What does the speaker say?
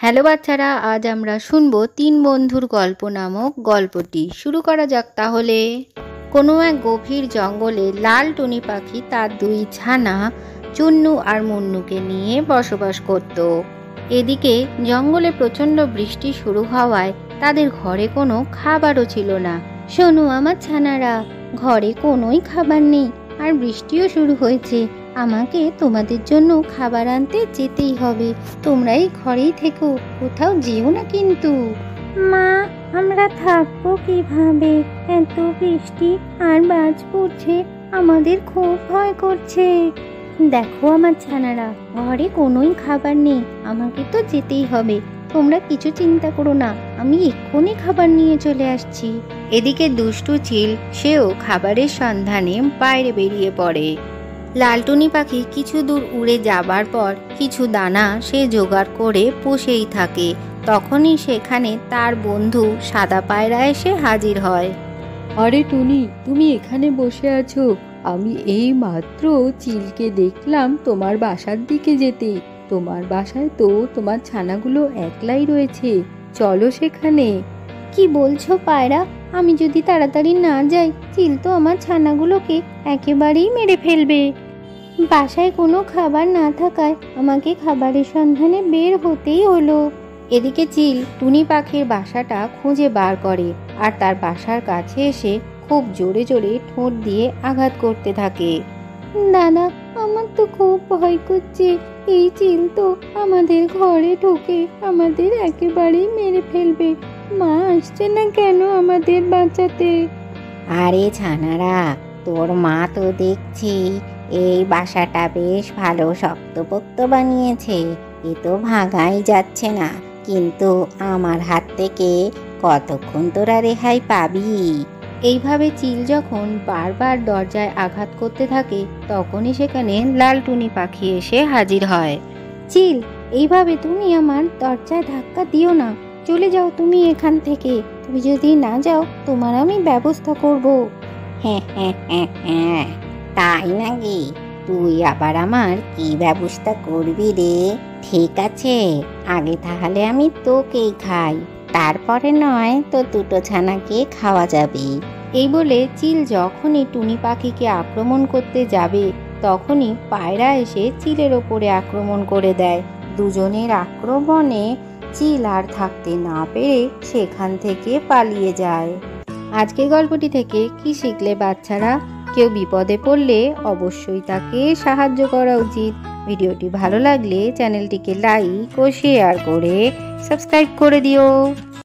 Hello বাচ্চারা, আজ আমরা শুনবো তিন বন্ধুর গল্প নামক গল্পটি। শুরু করা যাক তাহলে। কোনো এক গভীর জঙ্গলে লাল টুনি পাখি তার দুই ছানা চুন্নু আর মুন্নুকে নিয়ে বসবাস করত। এদিকে জঙ্গলে প্রচণ্ড বৃষ্টি শুরু হওয়ায় তাদের ঘরে কোনো খাবারও ছিল না। শোনো আমার ছানারা, ঘরে কোনোই খাবার নেই আর বৃষ্টিও শুরু হয়েছে। আমাকে তোমাদের জন্য খাবার আনতে যেতেই হবে। তোমরা এই ঘরেই থেকো, কোথাও যেও না কিন্তু। মা, আমরা থাকবো কিভাবে? এত বৃষ্টি আর বাজ পড়ছে, আমাদের খুব ভয় করছে। দেখো আমার ছানারা, ঘরে কোনোই খাবার নেই, আমাকে তো যেতেই হবে। তোমরা কিছু চিন্তা করো না, আমি এক্ষুনি খাবার নিয়ে চলে আসছি। এদিকে দুষ্টু চিল সেও খাবারের সন্ধানে বাইরে বেরিয়ে পড়ে। লালটুনি পাখি কিছু দূর উড়ে যাবার পর কিছু দানা সে জোগাড় করে পুষেই থাকে। তখনই সেখানে তার বন্ধু সাদা পায়রা এসে হাজির হয়। আরে টুনি, তুমি এখানে বসে আছো? আমি এই মাত্র চিলকে দেখলাম তোমার বাসার দিকে যেতে। তোমার বাসায় তো তোমার ছানাগুলো একলাই রয়েছে, চলো সেখানে। কি বলছো পায়রা? আমি যদি তাড়াতাড়ি না যাই, চিল তো আমার ছানাগুলোকে একেবারেই মেরে ফেলবে। বাসায় কোনো খাবার না থাকায় আমাকে খাবারের সন্ধানে বের হতেই হলো। এদিকে চিল টুনি পাখির বাসাটা খুঁজে বার করে আর তার বাসার কাছে এসে খুব জোরে জোরে ঠোঁট দিয়ে আঘাত করতে থাকে। দাদা, আমার তো খুব ভয় করছে। এই চিল তো আমাদের ঘরে ঢুকে আমাদের একেবারেই মেরে ফেলবে। মা আসছে না কেন আমাদের বাঁচাতে? আরে ছানারা, তোর মা তো দেখছি এই বাসাটা বেশ ভালো শক্তপোক্ত বানিয়েছে, এ তো ভাঙাই যাচ্ছে না। কিন্তু আমার হাত থেকে কতক্ষণ তোরা রেহাই পাবি? এইভাবে চিল যখন বারবার দরজায় আঘাত করতে থাকে, তখনই সেখানে লাল টুনি পাখি এসে হাজির হয়। চিল, এইভাবে তুমি আমার দরজায় ধাক্কা দিও না। চলে যাও তুমি এখান থেকে। তুমি যদি না যাও, তোমার আমি ব্যবস্থা করব। হ্যাঁ হ্যাঁ হ্যাঁ হ্যাঁ, তাই নাকি? তুই আবার আমার কি ব্যবস্থা করবি রে? ঠিক আছে, আগে তাহলে আমি তোকেই খাই, তারপরে নয় তো দুটো ছানাকে খাওয়া যাবে। এই বলে চিল যখনই টুনি পাখিকে আক্রমণ করতে যাবে, তখনই পায়রা এসে চিলের ওপরে আক্রমণ করে দেয়। দুজনের আক্রমণে চিল আর থাকতে না পেরে সেখান থেকে পালিয়ে যায়। আজকের গল্পটি থেকে কি শিখলে বাচ্চারা? কেউ বিপদে পড়লে অবশ্যই তাকে সাহায্য করা উচিত। ভিডিওটি ভালো লাগলে চ্যানেলটিকে লাইক ও শেয়ার করে সাবস্ক্রাইব করে দিও।